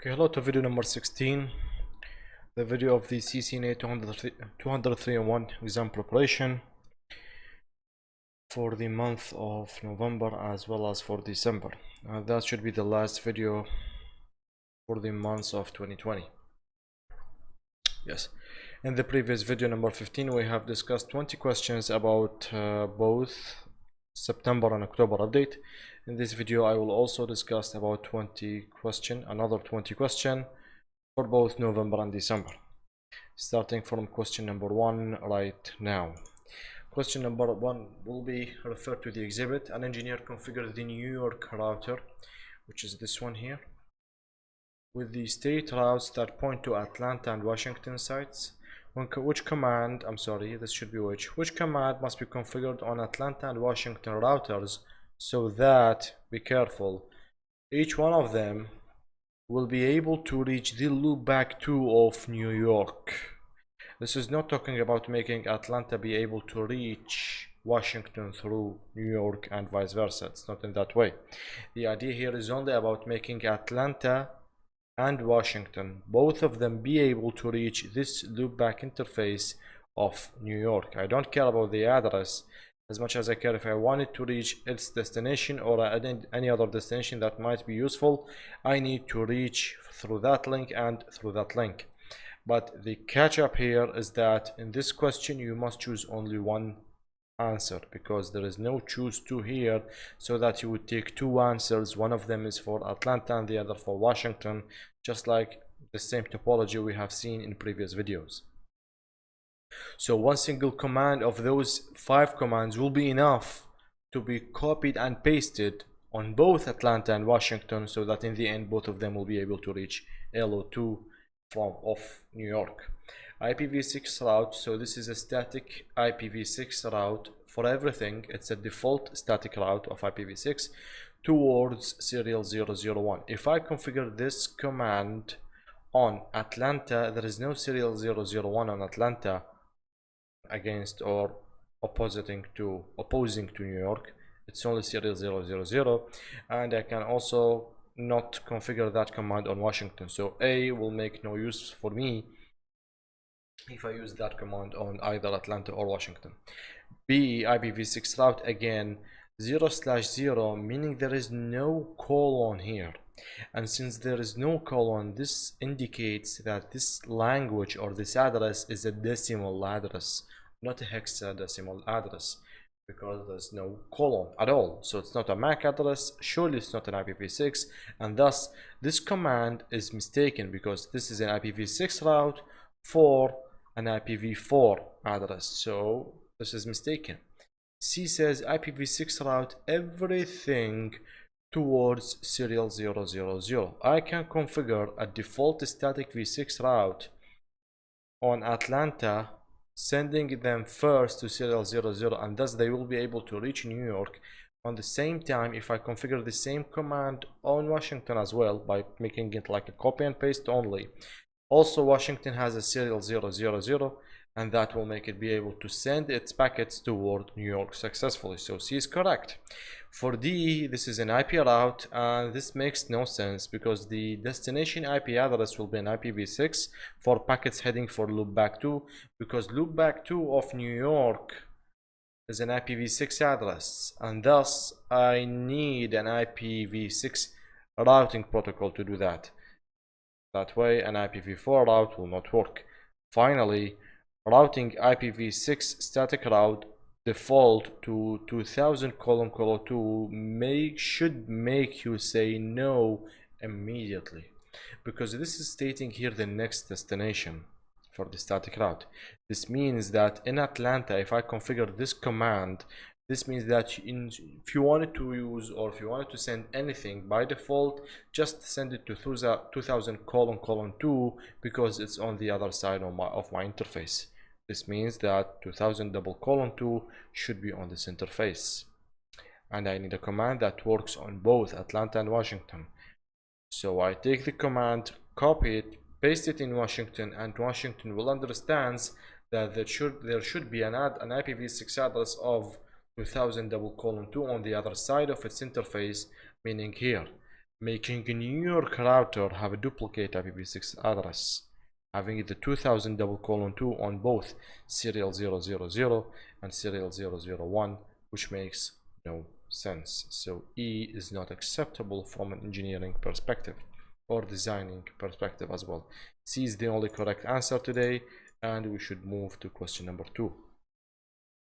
Okay, hello to video number 16, the video of the CCNA 203-1 exam preparation for the month of November as well as for December. That should be the last video for the months of 2020. Yes, in the previous video number 15 we have discussed 20 questions about both September and October update. In this video I will also discuss about another 20 question for both November and December, starting from question number 1 right now. Question number 1 will be referred to the exhibit. An engineer configured the New York router, which is this one here, with the state routes that point to Atlanta and Washington sites. Which command must be configured on Atlanta and Washington routers so that, be careful, each one of them will be able to reach the loopback 2 of New York. This is not talking about making Atlanta be able to reach Washington through New York and vice versa. It's not in that way. The idea here is only about making Atlanta and Washington, both of them, be able to reach this loopback interface of New York. I don't care about the address as much as I care if I wanted to reach its destination or any other destination that might be useful. I need to reach through that link and through that link. But the catch up here is that in this question you must choose only one answer, because there is no choose two here, so that you would take two answers. One of them is for Atlanta and the other for Washington, just like the same topology we have seen in previous videos. So one single command of those 5 commands will be enough to be copied and pasted on both Atlanta and Washington, so that in the end both of them will be able to reach LO2 of New York. IPv6 route, so this is a static IPv6 route for everything. It's a default static route of IPv6 towards serial 001. If I configure this command on Atlanta, there is no serial 001 on Atlanta against or opposing to New York. It's only serial 000, and I can also not configure that command on Washington. So A will make no use for me if I use that command on either Atlanta or Washington. B, IPv6 route, again 0/0, meaning there is no colon here, and since there is no colon, this indicates that this language or this address is a decimal address, not a hexadecimal address, because there's no colon at all. So it's not a MAC address, surely it's not an IPv6, and thus this command is mistaken, because this is an IPv6 route for an IPv4 address, so this is mistaken. C says IPv6 route everything towards serial 000. I can configure a default static v6 route on Atlanta, sending them first to serial 00, and thus they will be able to reach New York. On the same time, if I configure the same command on Washington as well by making it like a copy and paste only, also Washington has a serial 000, and that will make it be able to send its packets toward New York successfully. So C is correct. For D, this is an IP route, and this makes no sense, because the destination IP address will be an IPv6 for packets heading for loopback 2, because loopback 2 of New York is an IPv6 address, and thus I need an IPv6 routing protocol to do that. That way an IPv4 route will not work. Finally, routing IPv6 static route default to 2000:2 should make you say no immediately, because this is stating here the next destination for the static route. This means that in Atlanta, if I configure this command, this means that if you wanted to use, or if you wanted to send anything by default, just send it to 2000:2, because it's on the other side of my interface. This means that 2000:2 should be on this interface, and I need a command that works on both Atlanta and Washington. So I take the command, copy it, paste it in Washington, and Washington will understand that there should be an IPv6 address of 2000:2 on the other side of its interface, meaning here. making a New York router have a duplicate IPv6 address, having the 2000:2 on both serial 000 and serial 001, which makes no sense. So E is not acceptable from an engineering perspective or designing perspective as well. C is the only correct answer today, and we should move to question number 2.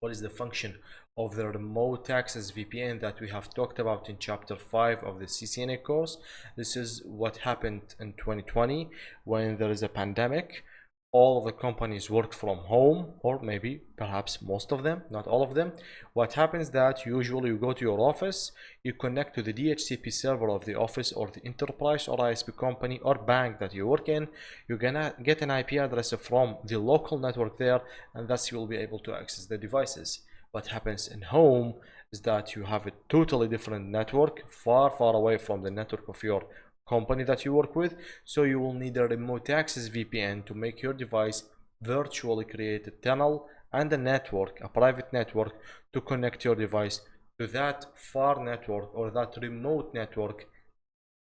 What is the function of the remote access VPN that we have talked about in chapter 5 of the CCNA course? This is what happened in 2020 when there is a pandemic. All the companies worked from home, or maybe perhaps most of them, not all of them. What happens that usually you go to your office, you connect to the DHCP server of the office or the enterprise or ISP company or bank that you work in. You're gonna get an IP address from the local network there, and thus you will be able to access the devices. What happens in home is that you have a totally different network, far away from the network of your company that you work with, so you will need a remote access VPN to make your device virtually create a tunnel and a network, a private network, to connect your device to that far network or that remote network,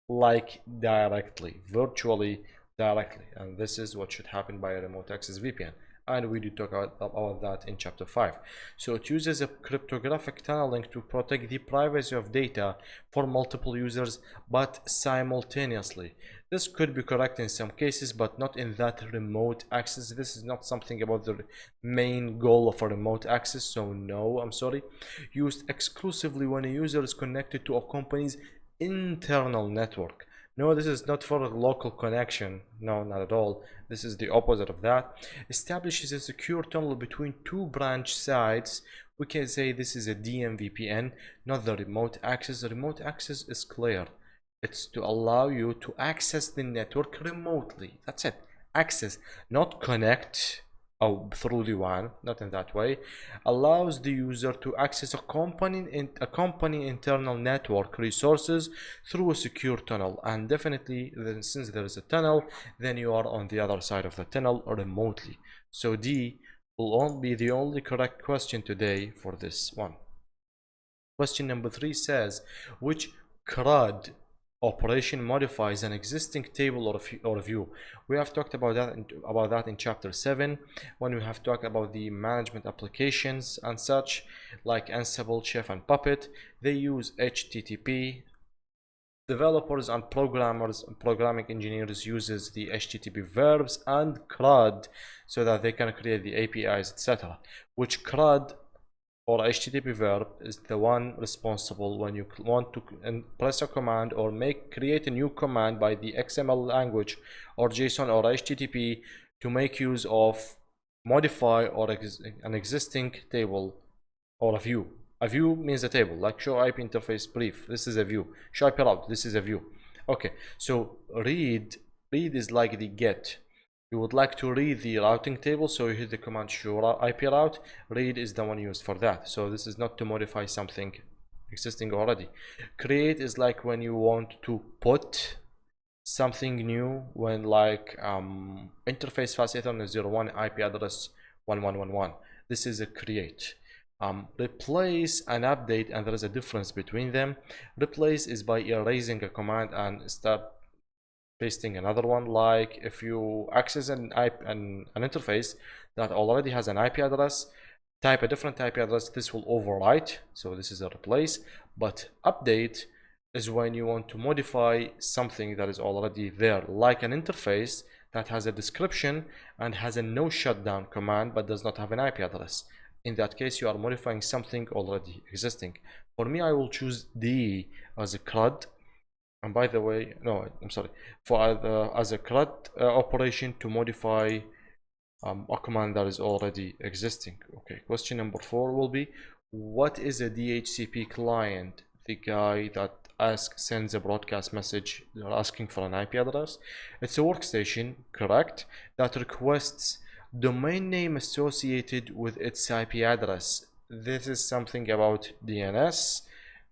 like directly, virtually directly. And this is what should happen by a remote access VPN, and we did talk about that in chapter 5. So it uses a cryptographic tunneling to protect the privacy of data for multiple users, but simultaneously. This could be correct in some cases, but not in that remote access. This is not something about the main goal of a remote access, so no, I'm sorry. Used exclusively when a user is connected to a company's internal network. No, this is not for a local connection. No, not at all. This is the opposite of that. Establishes a secure tunnel between two branch sites. We can say this is a DMVPN, not the remote access. The remote access is clear. It's to allow you to access the network remotely. That's it. Access, not connect. Oh, through the WAN, not in that way. Allows the user to access a company internal network resources through a secure tunnel, and definitely then, since there is a tunnel, then you are on the other side of the tunnel remotely. So D will be the only correct question today for this one. Question number 3 says, which CRUD operation modifies an existing table or view? We have talked about that in chapter 7, when we have talked about the management applications and such, like Ansible, Chef, and Puppet. They use HTTP. Developers and programming engineers uses the HTTP verbs and CRUD so that they can create the APIs, etc. Which CRUD or HTTP verb is the one responsible when you want to press a command or create a new command by the XML language or JSON or HTTP to make use of, modify, or an existing table or a view. A view means a table, like show IP interface brief. This is a view. Show IP route. This is a view. Okay, so read is like the get. You would like to read the routing table, so you hit the command show IP route. Read is the one used for that. So this is not to modify something existing already. Create is like when you want to put something new, when like interface fast Ethernet 01 IP address 1111. This is a create. Replace and update, and there is a difference between them. Replace is by erasing a command and start pasting another one. Like if you access an interface that already has an IP address, type a different IP address, this will overwrite, so this is a replace. But update is when you want to modify something that is already there, like an interface that has a description and has a no shutdown command but does not have an IP address. In that case, you are modifying something already existing. For me, I will choose D as a CRUD. And by the way, no, I'm sorry, as a CRUD operation to modify a command that is already existing. Okay, question number 4 will be, what is a DHCP client? The guy that sends a broadcast message, they're asking for an IP address. It's a workstation, correct, that requests domain name associated with its IP address. This is something about DNS?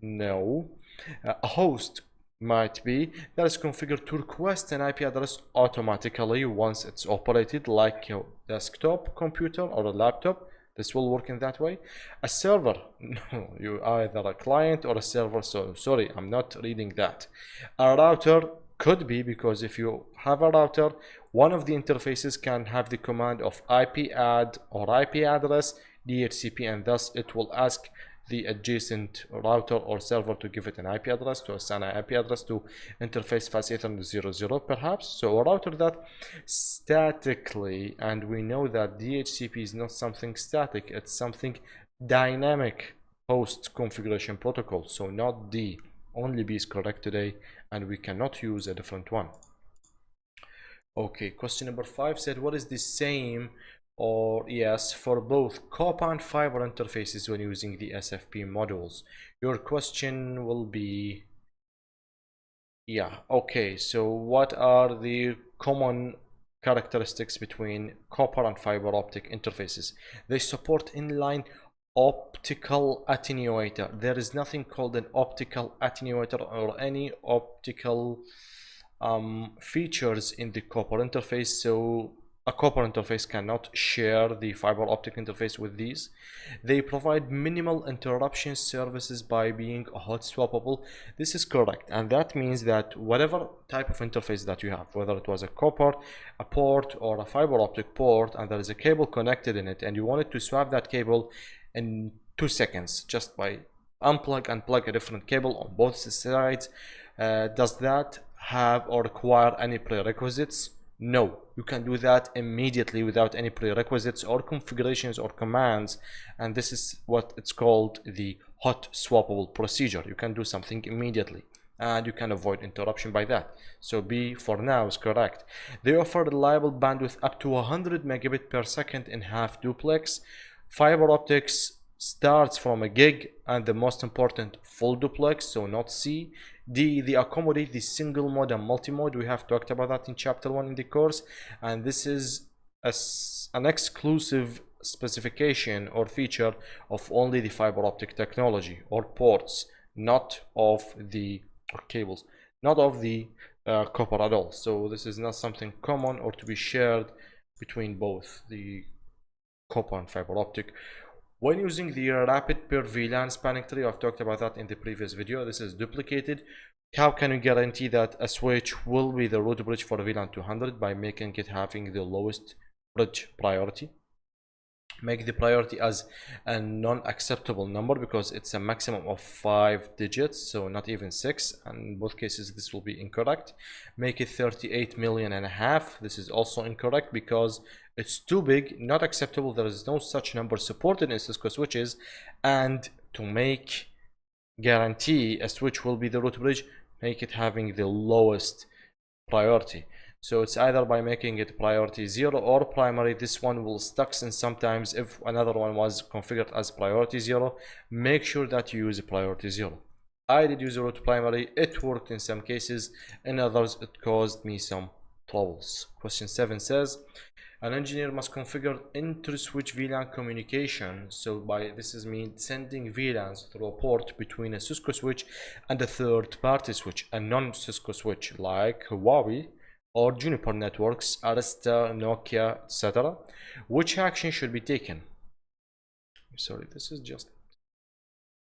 No. A host might be that is configured to request an IP address automatically once it's operated, like your desktop computer or a laptop. This will work in that way. A server, no, you either a client or a server. So sorry, I'm not reading that. A router could be, because if you have a router, one of the interfaces can have the command of IP add or IP address DHCP, and thus it will ask the adjacent router or server to give it an IP address, to assign an IP address to interface fast Ethernet 00 perhaps. So a router that statically, and we know that DHCP is not something static, it's something dynamic host configuration protocol. So not D, only B is correct today, and we cannot use a different one. Okay, question number 5 said, what is the same or yes for both copper and fiber interfaces when using the SFP modules? Your question will be, yeah, okay, so what are the common characteristics between copper and fiber optic interfaces? They support inline optical attenuator. There is nothing called an optical attenuator or any optical features in the copper interface, so a copper interface cannot share the fiber optic interface with these. They provide minimal interruption services by being hot swappable. This is correct, and that means that whatever type of interface that you have, whether it was a copper, a port, or a fiber optic port, and there is a cable connected in it, and you wanted to swap that cable in 2 seconds just by unplug and plug a different cable on both sides, does that have or require any prerequisites? No, you can do that immediately without any prerequisites or configurations or commands, and this is what it's called the hot swappable procedure. You can do something immediately and you can avoid interruption by that. So B for now is correct. They offer reliable bandwidth up to 100 megabit per second in half duplex. Fiber optics starts from a gig, and the most important, full duplex, so not C. D, they accommodate the single mode and multi-mode. We have talked about that in chapter 1 in the course, and this is an exclusive specification or feature of only the fiber optic technology or ports, not of the cables, not of the copper at all. So this is not something common or to be shared between both the copper and fiber optic. When using the rapid per VLAN spanning tree, I've talked about that in the previous video. This is duplicated. How can you guarantee that a switch will be the root bridge for VLAN 200? By making it having the lowest bridge priority. Make the priority as a non-acceptable number because it's a maximum of 5 digits, so not even 6, and in both cases this will be incorrect. Make it 38 million and a half. This is also incorrect because it's too big, not acceptable. There is no such number supported in Cisco switches, and to make guarantee a switch will be the root bridge, make it having the lowest priority. So it's either by making it priority 0 or primary. This one will stuck, and sometimes if another one was configured as priority 0, make sure that you use priority 0. I did use root primary. It worked in some cases, in others it caused me some troubles. Question 7 says, an engineer must configure inter-switch VLAN communication. So by this is mean sending VLANs through a port between a Cisco switch and a third-party switch, a non-Cisco switch like Huawei or Juniper Networks, Arista, Nokia, etc. Which action should be taken? Sorry, this is just,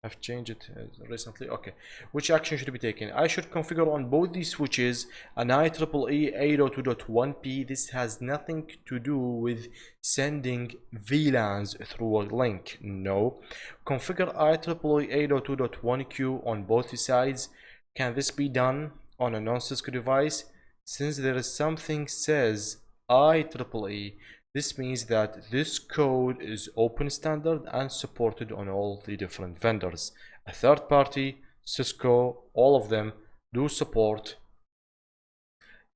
I've changed it recently. Okay, which action should be taken? I should configure on both these switches an IEEE 802.1p. This has nothing to do with sending VLANs through a link. No. Configure IEEE 802.1q on both sides. Can this be done on a non-Cisco device? Since there is something says IEEE, this means that this code is open standard and supported on all the different vendors. A third party, Cisco, all of them do support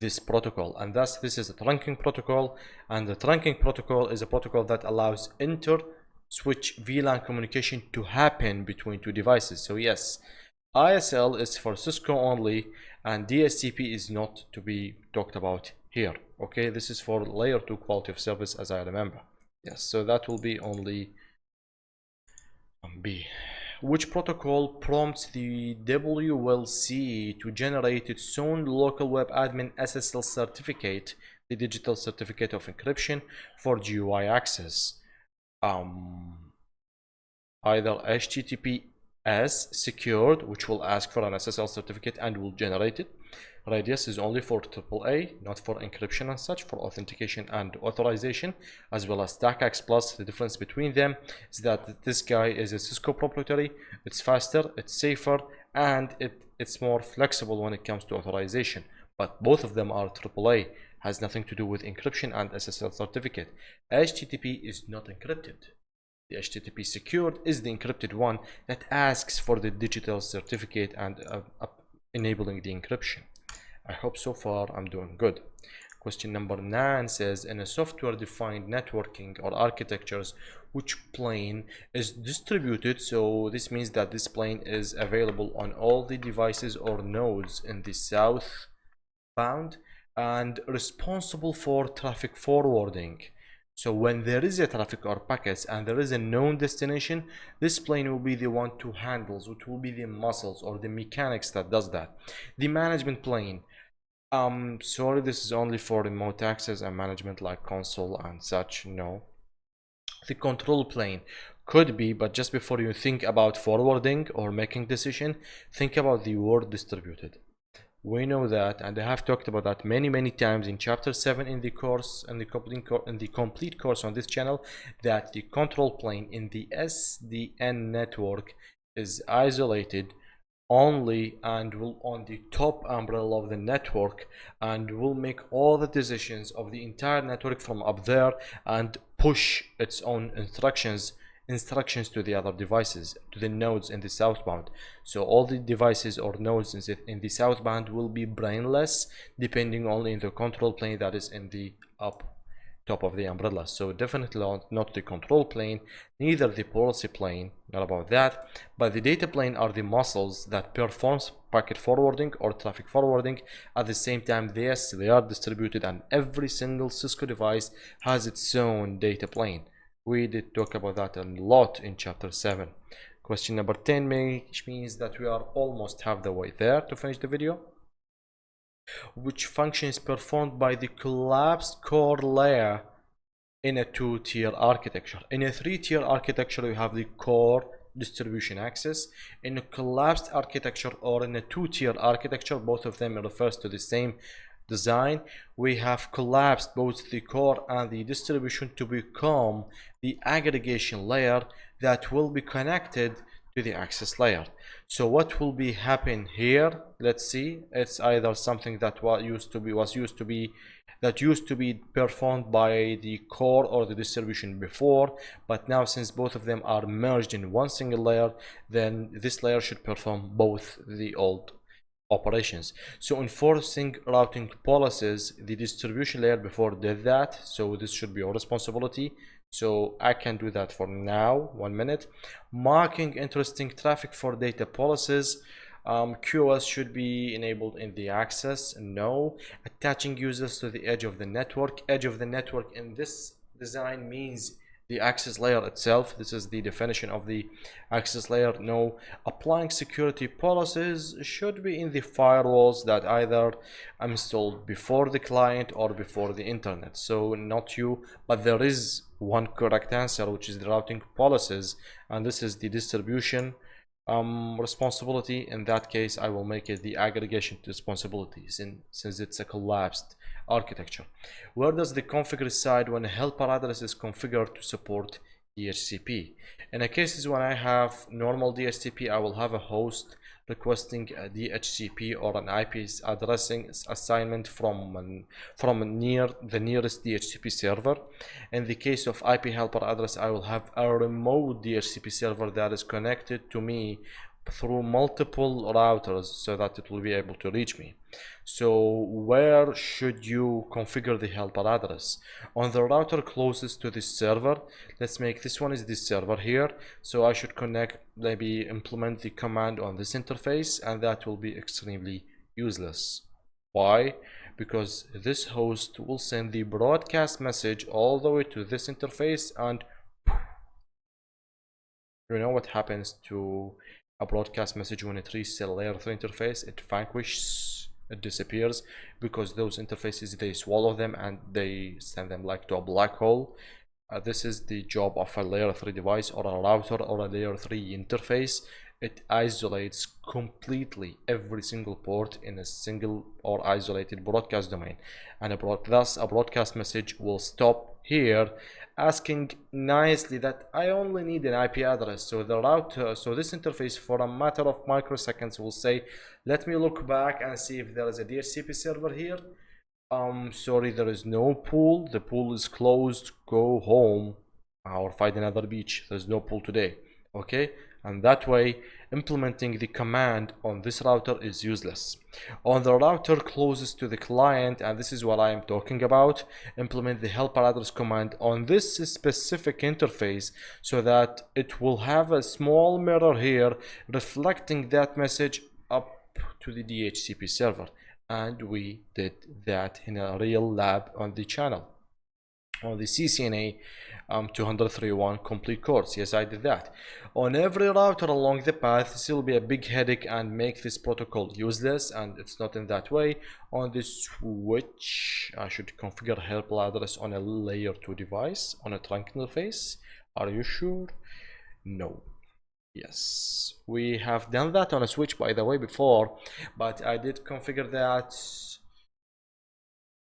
this protocol, and thus this is a trunking protocol, and the trunking protocol is a protocol that allows inter-switch VLAN communication to happen between two devices. So yes, ISL is for Cisco only, and DSCP is not to be talked about here. Okay, this is for layer 2 quality of service, as I remember. Yes, so that will be only B. Which protocol prompts the WLC to generate its own local web admin SSL certificate, the digital certificate of encryption, for GUI access? um, either HTTPS secured, which will ask for an SSL certificate and will generate it. Radius is only for AAA, not for encryption and such, for authentication and authorization, as well as TACAX Plus. The difference between them is that this guy is a Cisco proprietary, it's faster, it's safer, and it's more flexible when it comes to authorization. But both of them are AAA, has nothing to do with encryption and SSL certificate. HTTP is not encrypted. The HTTP secured is the encrypted one that asks for the digital certificate and enabling the encryption. I hope so far I'm doing good. Question number 9 says, in a software-defined networking or architectures, which plane is distributed? So this means that this plane is available on all the devices or nodes in the southbound and responsible for traffic forwarding. So when there is a traffic or packets and there is a known destination, this plane will be the one to handle, which will be the muscles or the mechanics that does that. The management plane, sorry, this is only for remote access and management like console and such. No, the control plane could be, but just before you think about forwarding or making decision, think about the word distributed. We know that, and I have talked about that many times in chapter 7 in the course, in the complete course on this channel, that the control plane in the SDN network is isolated only and will on the top umbrella of the network and will make all the decisions of the entire network from up there and push its own instructions to the other devices, to the nodes in the southbound. So all the devices or nodes in the southbound will be brainless, depending only on the control plane that is in the top of the umbrella. So definitely not the control plane, neither the policy plane, not about that, but the data plane are the muscles that performs packet forwarding or traffic forwarding. At the same time, yes, they are distributed, and every single Cisco device has its own data plane. We did talk about that a lot in chapter 7. Question number 10, which means that we are almost half the way there to finish the video. Which function is performed by the collapsed core layer in a two-tier architecture? In a three-tier architecture, you have the core distribution access. In a collapsed architecture or in a two-tier architecture, both of them refers to the same design. We have collapsed both the core and the distribution to become the aggregation layer that will be connected to the access layer. So what will be happen here? Let's see. It's either something that used to be performed by the core or the distribution before, but now since both of them are merged in one single layer, then this layer should perform both the old operations. So enforcing routing policies, the distribution layer before did that, so this should be your responsibility. So I can do that for now. 1 minute. Marking interesting traffic for data policies. QoS should be enabled in the access. No. Attaching users to the edge of the network. Edge of the network in this design means the access layer itself. This is the definition of the access layer. No. Applying security policies should be in the firewalls that either installed before the client or before the internet. So not you, but there is one correct answer, which is the routing policies, and this is the distribution responsibility. In that case, I will make it the aggregation responsibilities since it's a collapsed architecture. Where does the config reside when a helper address is configured to support DHCP? In a cases when I have normal DHCP, I will have a host requesting a DHCP or an IP addressing assignment from the nearest DHCP server. In the case of IP helper address, I will have a remote DHCP server that is connected to me through multiple routers so that it will be able to reach me. So where should you configure the helper address? On the router closest to this server. Let's make this one is this server here. So I should maybe implement the command on this interface, and that will be extremely useless. Why? Because this host will send the broadcast message all the way to this interface, and you know what happens to a broadcast message when it reaches a layer 3 interface? It vanquishes, it disappears, because those interfaces, they swallow them and they send them like to a black hole. This is the job of a layer 3 device or a router or a layer 3 interface. It isolates completely every single port in a single or isolated broadcast domain, and thus a broadcast message will stop here, asking nicely that I only need an IP address. So the router, so this interface, for a matter of microseconds, will say, let me look back and see if there is a DHCP server here. Sorry, there is no pool. The pool is closed. Go home or find another beach. There's no pool today. Okay, and that way implementing the command on this router is useless. On the router closest to the client, and this is what I am talking about, implement the helper address command on this specific interface so that it will have a small mirror here reflecting that message up to the DHCP server. And we did that in a real lab on the channel, on the CCNA 231 complete course. Yes, I did that. On every router along the path, this will be a big headache and make this protocol useless, and it's not in that way. On the switch, I should configure helper address on a layer 2 device on a trunk interface. Are you sure? No. Yes, we have done that on a switch, by the way, before, but I did configure that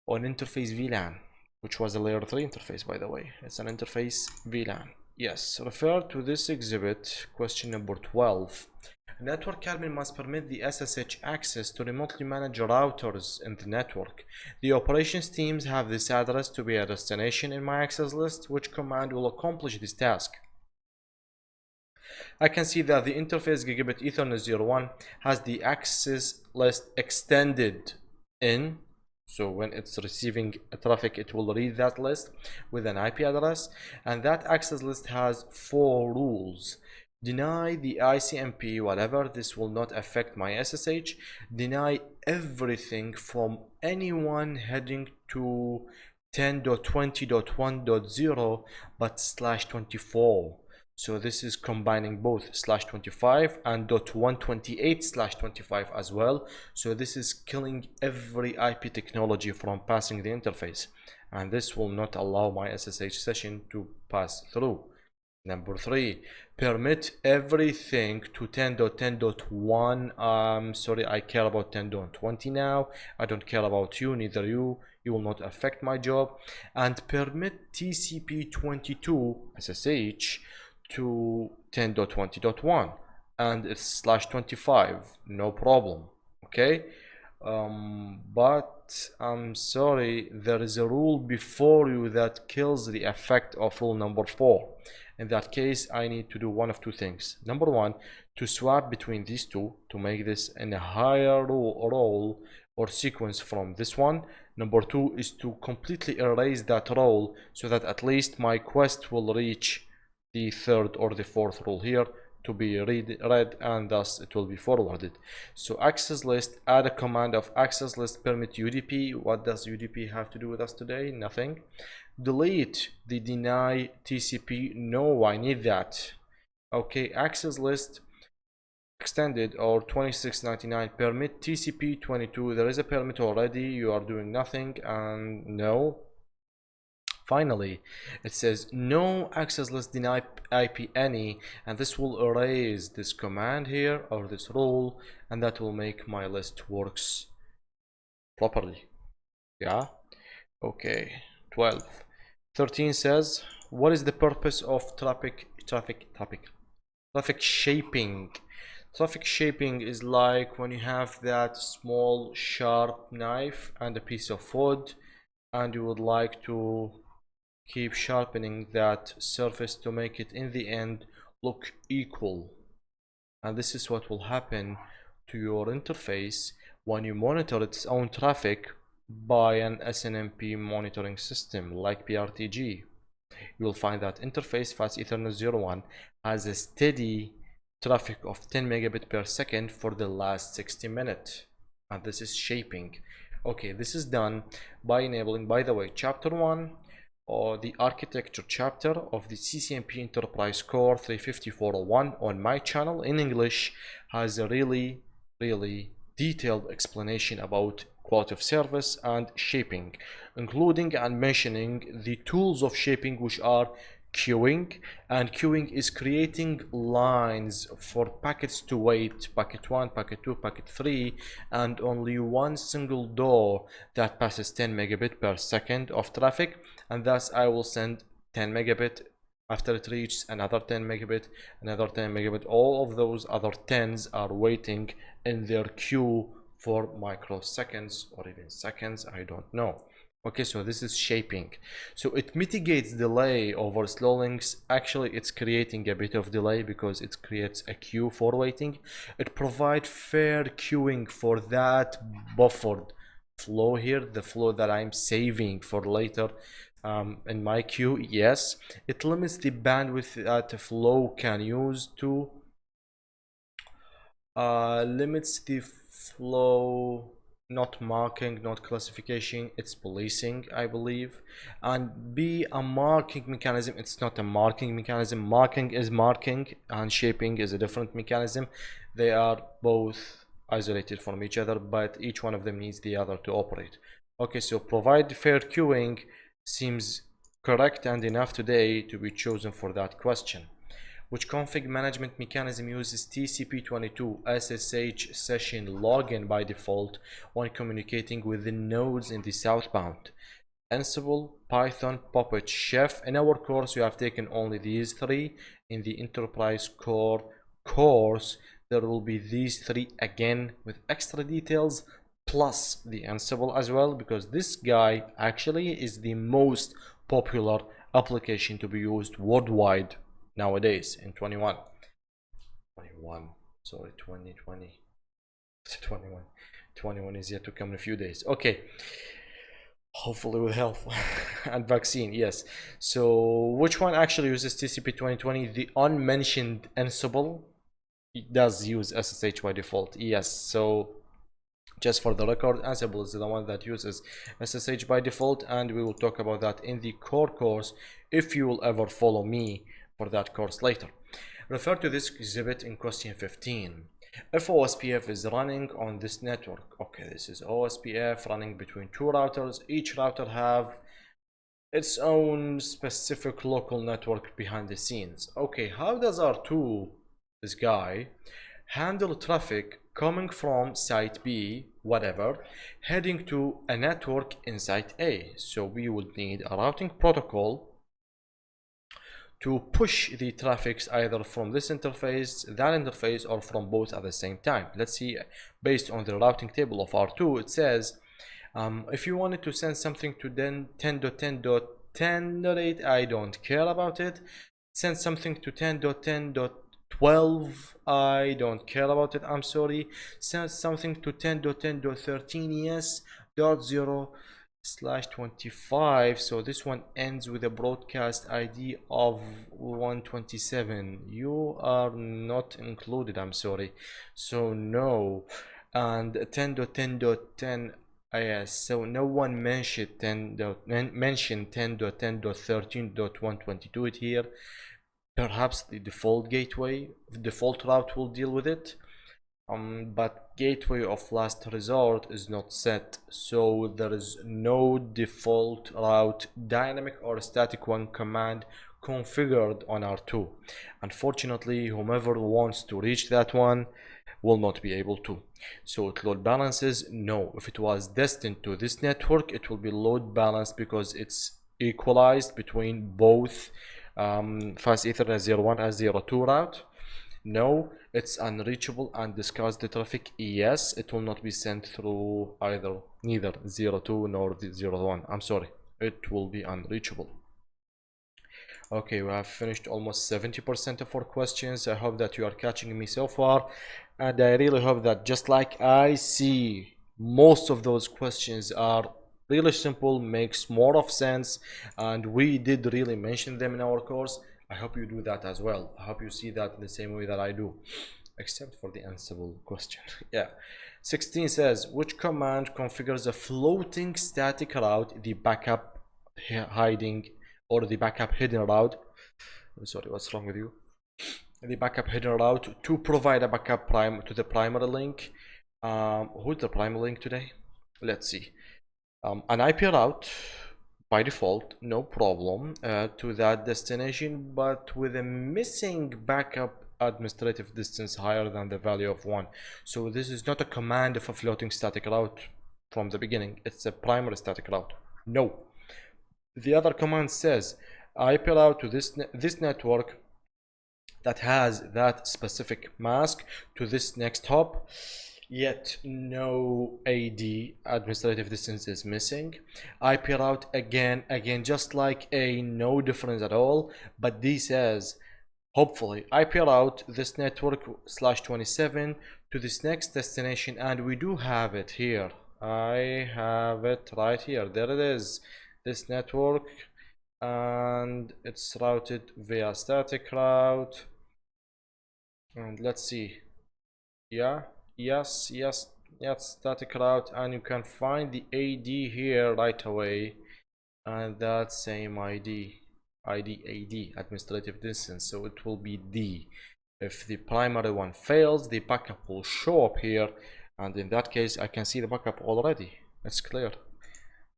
on interface VLAN, which was a layer 3 interface, by the way. It's an interface VLAN. Yes, refer to this exhibit, question number 12. Network admin must permit the SSH access to remotely manage routers in the network. The operations teams have this address to be a destination in my access list. Which command will accomplish this task? I can see that the interface gigabit Ethernet 01 has the access list extended in. So when it's receiving traffic, it will read that list with an IP address, and that access list has 4 rules. Deny the ICMP, whatever, this will not affect my SSH. Deny everything from anyone heading to 10.20.1.0 but /24. So this is combining both /25 and .128/25 as well. So this is killing every IP technology from passing the interface, and this will not allow my SSH session to pass through. Number 3, permit everything to 10.10.1. Sorry, I care about 10.20 now. I don't care about you, neither you. You will not affect my job. And permit TCP22 SSH to 10.20.1, and it's /25, no problem. Okay, but I'm sorry, there is a rule before you that kills the effect of rule number 4. In that case, I need to do one of two things. Number 1, to swap between these two to make this in a higher role or sequence from this one. Number 2 is to completely erase that role so that at least my quest will reach the 3rd or the 4th rule here to be read, and thus it will be forwarded. So access list, add a command of access list permit UDP. What does UDP have to do with us today? Nothing. Delete the deny TCP. No, I need that. Okay, access list extended or 2699 permit TCP 22. There is a permit already. You are doing nothing, and no. Finally, it says no access list deny IP any, and this will erase this command here or this rule, and that will make my list works properly. Yeah, okay. 12. 13 says, what is the purpose of traffic shaping? Traffic shaping is like when you have that small sharp knife and a piece of wood, and you would like to keep sharpening that surface to make it in the end look equal. And this is what will happen to your interface when you monitor its own traffic by an SNMP monitoring system like PRTG. You will find that interface fast Ethernet 01 has a steady traffic of 10 megabit per second for the last 60 minutes, and this is shaping. Okay, this is done by enabling, by the way, chapter 1 or the architecture chapter of the CCNP Enterprise Core 35401 on my channel in English has a really detailed explanation about quality of service, and shaping, including and mentioning the tools of shaping, which are queuing. And queuing is creating lines for packets to wait, packet 1, packet 2, packet 3, and only one single door that passes 10 megabit per second of traffic, and thus I will send 10 megabit. After it reaches another 10 megabit, another 10 megabit, all of those other 10s are waiting in their queue for microseconds or even seconds, I don't know. Okay, so this is shaping. So it mitigates delay over slow links. Actually, it's creating a bit of delay because it creates a queue for waiting. It provides fair queuing for that buffered flow here, the flow that I'm saving for later in my queue. Yes, it limits the bandwidth that a flow can use to limits the flow, not marking, not classification, it's policing, I believe. And B, a marking mechanism, it's not a marking mechanism. Marking is marking and shaping is a different mechanism. They are both isolated from each other, but each one of them needs the other to operate. Okay, so provide fair queuing seems correct and enough today to be chosen for that question. Which config management mechanism uses TCP/22 SSH session login by default when communicating with the nodes in the southbound? Ansible, Python, Puppet, Chef. In our course, we have taken only these three. In the Enterprise Core course, there will be these three again with extra details, plus the Ansible as well, because this guy actually is the most popular application to be used worldwide nowadays in 2020. Is yet to come in a few days. Okay, hopefully with health and vaccine. Yes, so which one actually uses TCP/2020? The unmentioned Ansible does use SSH by default. Yes, so just for the record, Ansible is the one that uses SSH by default, and we will talk about that in the core course if you will ever follow me for that course later. Refer to this exhibit in question 15. If OSPF is running on this network, okay, this is OSPF running between two routers. Each router have its own specific local network behind the scenes. Okay, how does R2, this guy, handle traffic coming from site B, whatever, heading to a network in site A? So we would need a routing protocol to push the traffics either from this interface, that interface, or from both at the same time. Let's see, based on the routing table of R2, it says if you wanted to send something to 10.10.10.8, I don't care about it. Send something to 10.10.12, I don't care about it, I'm sorry. Send something to 10.10.13, yes. .0/25, so this one ends with a broadcast ID of 127. You are not included, I'm sorry, so no. And 10.10.10, yes, so no one mentioned 10.10.13.122 it here. Perhaps the default gateway, default route will deal with it. But gateway of last resort is not set, so there is no default route, dynamic or static one command configured on R2. Unfortunately, whomever wants to reach that one will not be able to. So it load balances? No. If it was destined to this network, it will be load balanced because it's equalized between both fast Ethernet 01 and 02 route. No, it's unreachable and discards the traffic. Yes, it will not be sent through neither 02 nor the 01. I'm sorry, it will be unreachable. Okay, we have finished almost 70% of our questions. I hope that you are catching me so far, and I really hope that just like I see, most of those questions are really simple, makes more of sense, and we did really mention them in our course. I hope you do that as well. I hope you see that the same way that I do, except for the Ansible question. Yeah. 16 says, which command configures a floating static route, the backup hiding or the backup hidden route? Sorry, what's wrong with you? The backup hidden route to provide a backup to the primary link. Who's the primary link today? let's see. An IP route by default, no problem, to that destination, but with a missing backup administrative distance higher than the value of 1. So this is not a command of a floating static route from the beginning, it's a primary static route. No. The other command says IP route to this network that has that specific mask to this next hop, yet no AD administrative distance is missing. IP route again just like A, no difference at all, but D says hopefully IP route this network /27 to this next destination, and we do have it here. I have it right here. There it is, this network, and it's routed via static route. And let's see. Yeah, yes, static route, and you can find the AD here right away, and that same ID AD administrative distance, so it will be D. If the primary one fails, the backup will show up here, and in that case I can see the backup already. It's clear.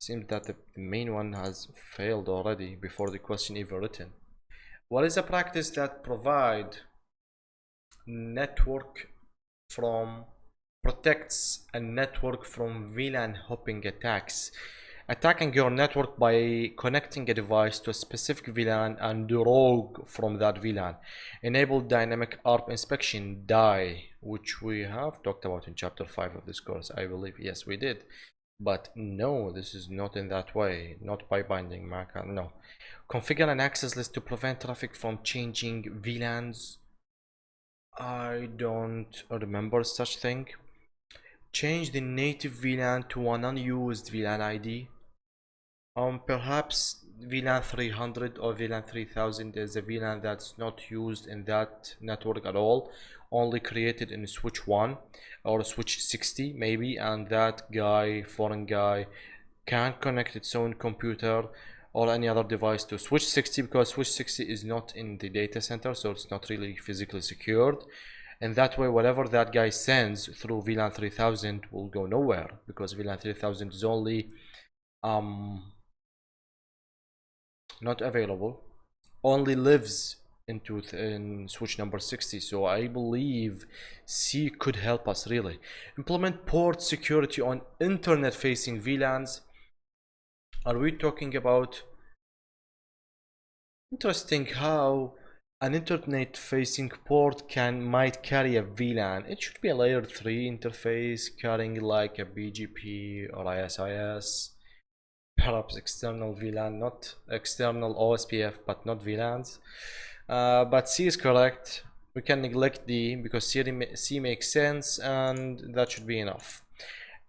Seems that the main one has failed already before the question even written. What is a practice that provide network from protects a network from VLAN hopping attacks? Attacking your network by connecting a device to a specific VLAN and rogue from that VLAN. Enable dynamic ARP inspection DIE, which we have talked about in chapter 5 of this course, I believe. Yes, we did. But no, this is not in that way, not by binding MAC, no. Configure an access list to prevent traffic from changing VLANs. I don't remember such thing. Change the native VLAN to an unused VLAN ID. Perhaps VLAN 300 or VLAN 3000 is a VLAN that's not used in that network at all, only created in switch 1 or switch 60 maybe, and that guy, foreign guy, can't connect its own computer or any other device to switch 60 because switch 60 is not in the data center, so it's not really physically secured. And that way whatever that guy sends through VLAN 3000 will go nowhere, because VLAN 3000 is only not available, only lives in switch number 60. So I believe C could help us really. Implement port security on internet facing VLANs. Are we talking about? Interesting how an internet facing port might carry a VLAN. It should be a layer 3 interface carrying like a BGP or ISIS. Perhaps external VLAN, not external OSPF, but not VLANs. But C is correct. We can neglect D because C makes sense, and that should be enough.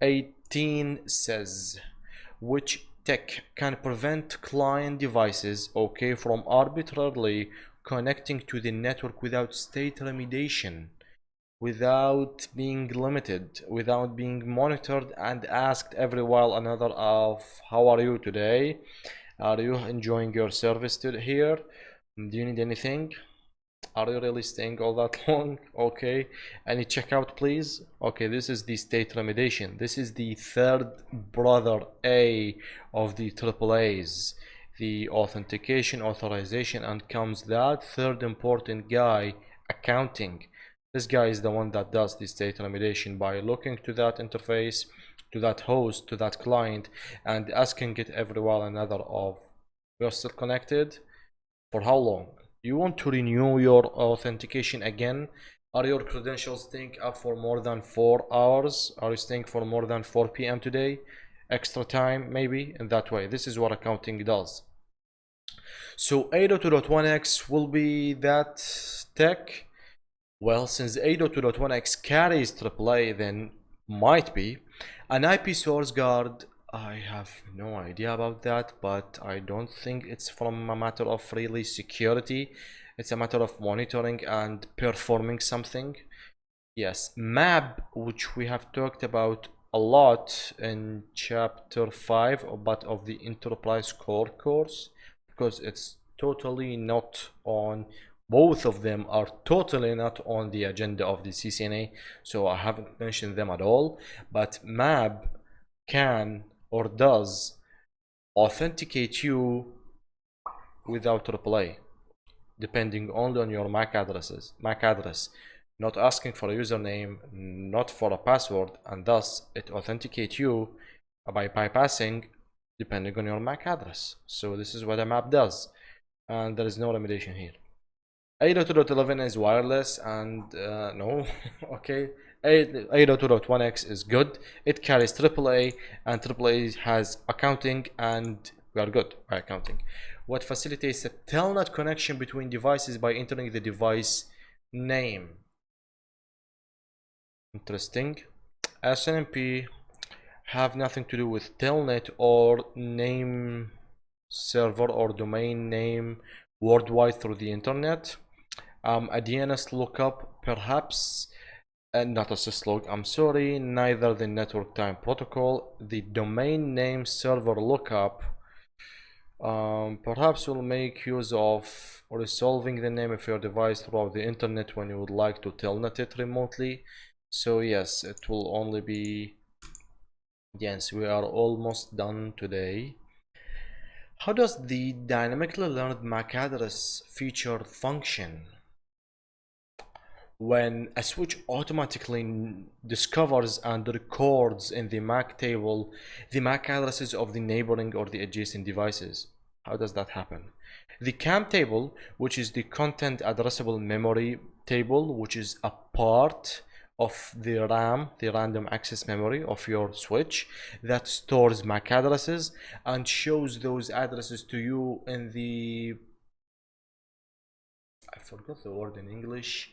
18 says, which tech can prevent client devices, okay, from arbitrarily connecting to the network without state remediation, without being limited, without being monitored and asked every while another of how are you today, are you enjoying your service here, do you need anything, are you really staying all that long, okay, any checkout please. Okay, this is the state remediation. This is the third brother A of the AAAs, the authentication, authorization, and comes that third important guy, accounting. This guy is the one that does the state remediation by looking to that interface, to that host, to that client, and asking it every while another of, you're still connected? For how long? You want to renew your authentication again? Are your credentials staying up for more than 4 hours? Are you staying for more than 4 p.m. today? Extra time maybe? In that way, this is what accounting does. So 802.1x will be that tech. Well, since 802.1x carries AAA, then might be. An IP source guard, I have no idea about that, but I don't think it's from a matter of really security. It's a matter of monitoring and performing something. Yes, MAB, which we have talked about a lot in chapter 5, but of the Enterprise Core course, because it's totally not on, both of them are totally not on the agenda of the CCNA, so I haven't mentioned them at all. But MAB can or does authenticate you without AAA, depending only on your MAC address, not asking for a username, not for a password, and thus it authenticates you by bypassing depending on your MAC address. So this is what a map does, and there is no remediation here. 802.11 is wireless and no, okay. 802.1x is good. It carries AAA and AAA has accounting and we are good by accounting. What facilitates a telnet connection between devices by entering the device name. Interesting. SNMP have nothing to do with telnet or name server or domain name worldwide through the internet. A DNS lookup perhaps, and not a syslog, I'm sorry, neither the network time protocol. The domain name server lookup perhaps will make use of resolving the name of your device throughout the internet when you would like to telnet it remotely. So yes, it will only be, yes, we are almost done today. How does the dynamically learned MAC address feature function? When a switch automatically discovers and records in the MAC table the MAC addresses of the neighboring or the adjacent devices. How does that happen? The CAM table, which is the content addressable memory table, which is a part of the RAM, the random access memory of your switch, that stores MAC addresses and shows those addresses to you in the, I forgot the word in English,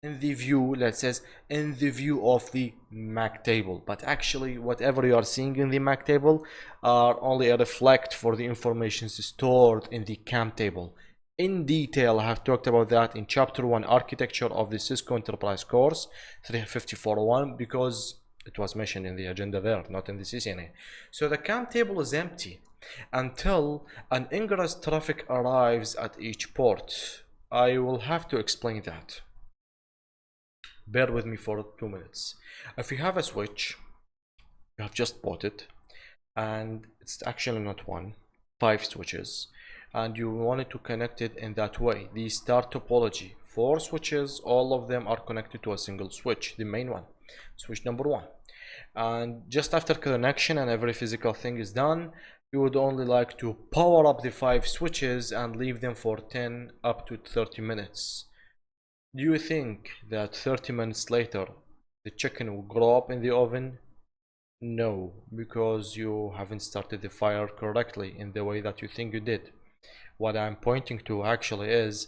in the view, let's say in the view of the MAC table, but actually whatever you are seeing in the MAC table are only a reflect for the information stored in the CAM table. In detail, I have talked about that in chapter 1 architecture of the Cisco Enterprise course 354.1 because it was mentioned in the agenda there, not in the CCNA. So the CAM table is empty until an ingress traffic arrives at each port. I will have to explain that. Bear with me for 2 minutes. If you have a switch, you have just bought it, and it's actually not one, 5 switches, and you wanted to connect it in that way. The star topology, 4 switches, all of them are connected to a single switch, the main one, switch number 1. And just after connection and every physical thing is done, you would only like to power up the 5 switches and leave them for 10 up to 30 minutes. Do you think that 30 minutes later the chicken will grow up in the oven? No, because you haven't started the fire correctly in the way that you think you did. What I'm pointing to actually is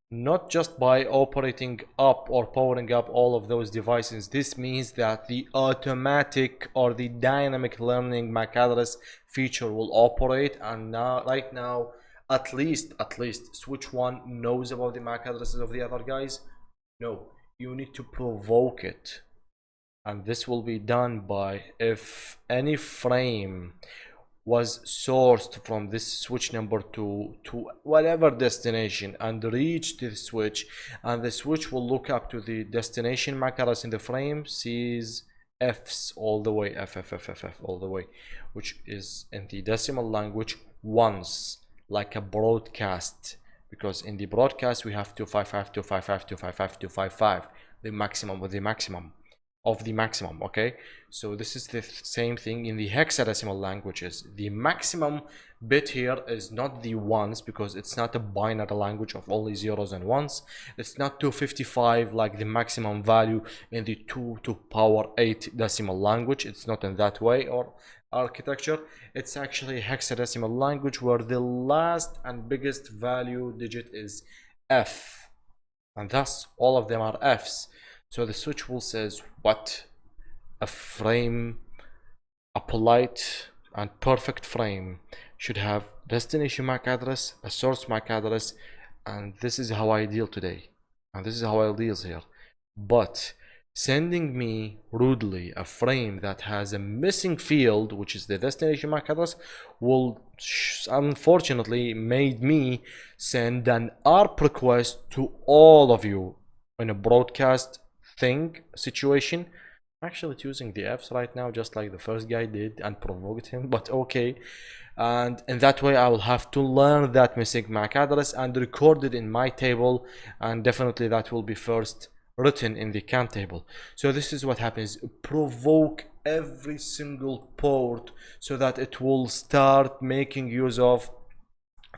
not just by operating up or powering up all of those devices. This means that the automatic or the dynamic learning MAC address feature will operate, and now right now at least switch 1 knows about the MAC addresses of the other guys. No, you need to provoke it, and this will be done by if any frame was sourced from this switch number to whatever destination and reached the switch, and the switch will look up to the destination MAC address in the frame, sees F's all the way, F all the way, which is in the decimal language once, like a broadcast, because in the broadcast we have 255 255 255 255, the maximum with the maximum of the maximum. Okay, so this is the same thing in the hexadecimal languages. The maximum bit here is not the ones, because it's not a binary language of only zeros and ones. It's not 255 like the maximum value in the 2 to power 8 decimal language. It's not in that way or architecture. It's actually a hexadecimal language where the last and biggest value digit is F, and thus all of them are F's. So the switch will says what a frame, a polite and perfect frame should have destination MAC address, a source MAC address, and this is how I deal today, and this is how I deal here. But sending me rudely a frame that has a missing field, which is the destination MAC address, will unfortunately made me send an ARP request to all of you in a broadcast thing situation, Actually choosing the F's right now, just like the first guy did and provoked him, but okay. And in that way I will have to learn that missing MAC address and record it in my table, and definitely that will be first written in the CAN table. So this is what happens: provoke every single port so that it will start making use of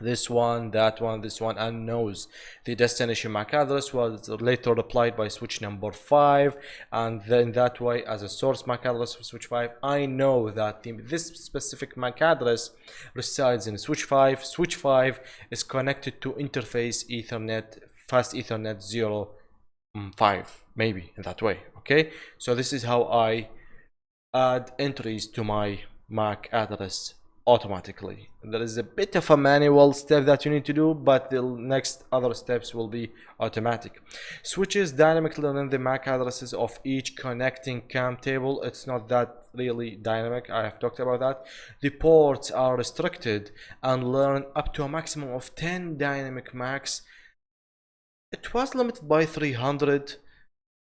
this one, that one, this one, and knows the destination MAC address was later applied by switch number 5, and then that way as a source MAC address for switch 5, I know that this specific MAC address resides in switch 5. Switch 5 is connected to interface Ethernet, fast Ethernet 05, maybe in that way. Okay, so this is how I add entries to my MAC address automatically. There is a bit of a manual step that you need to do, but the next other steps will be automatic. Switches dynamically learn the MAC addresses of each connecting CAN table. It's not that really dynamic, I have talked about that. The ports are restricted and learn up to a maximum of 10 dynamic MACs. It was limited by 300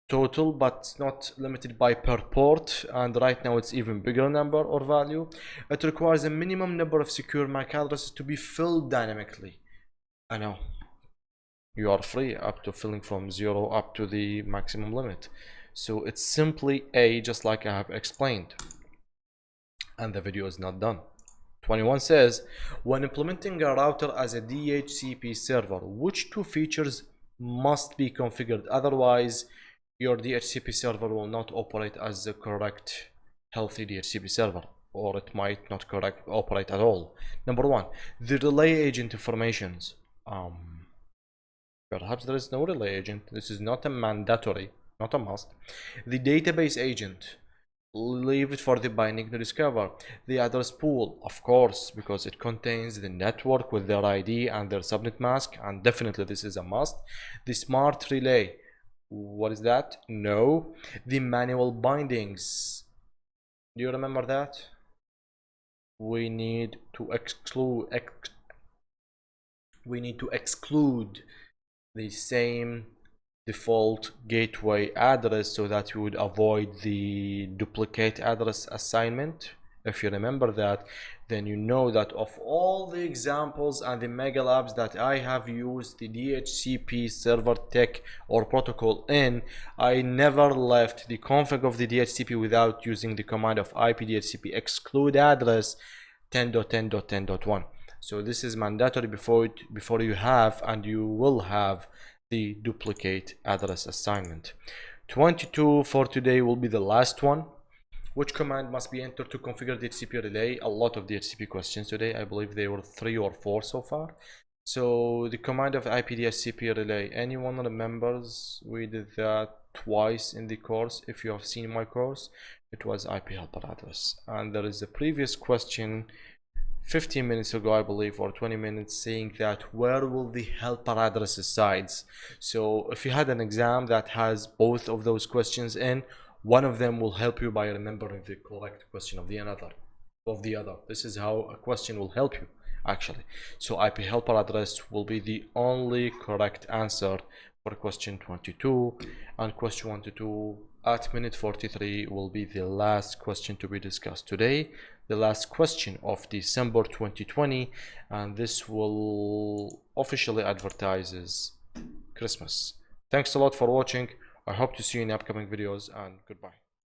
total, but it's not limited by per port, and right now it's even bigger number or value. It requires a minimum number of secure MAC addresses to be filled dynamically. I know you are free up to filling from 0 up to the maximum limit, so it's simply A, just like I have explained, and the video is not done. 21 says, when implementing a router as a DHCP server, which two features must be configured? Otherwise your DHCP server will not operate as the correct healthy DHCP server, or it might not operate at all. Number one, the relay agent informations. Perhaps there is no relay agent. This is not a mandatory, not a must. The database agent, leave it for the binding to discover. The address pool, of course, because it contains the network with their ID and their subnet mask, and definitely this is a must. The smart relay, what is that? No. The manual bindings, do you remember that? We need to exclude the same default gateway address so that you would avoid the duplicate address assignment. If you remember that, then you know that of all the examples and the mega labs that I have used the DHCP server tech or protocol in, I never left the config of the DHCP without using the command of ipdhcp exclude address 10.10.10.1. so this is mandatory before you have, and you will have, the duplicate address assignment. 22 for today will be the last one. Which command must be entered to configure DHCP relay? A lot of DHCP questions today. I believe they were 3 or 4 so far. So the command of ipdhcp relay, anyone remembers? We did that twice in the course. If you have seen my course, it was IP helper address, and there is a previous question 15 minutes ago, I believe, or 20 minutes, saying that where will the helper address resides. So if you had an exam that has both of those questions in, one of them will help you by remembering the correct question of the other. This is how a question will help you actually. So IP helper address will be the only correct answer for question 22, and question 22 at minute 43 will be the last question to be discussed today, the last question of December 2020, and this will officially advertises Christmas. Thanks a lot for watching. I hope to see you in the upcoming videos, and goodbye.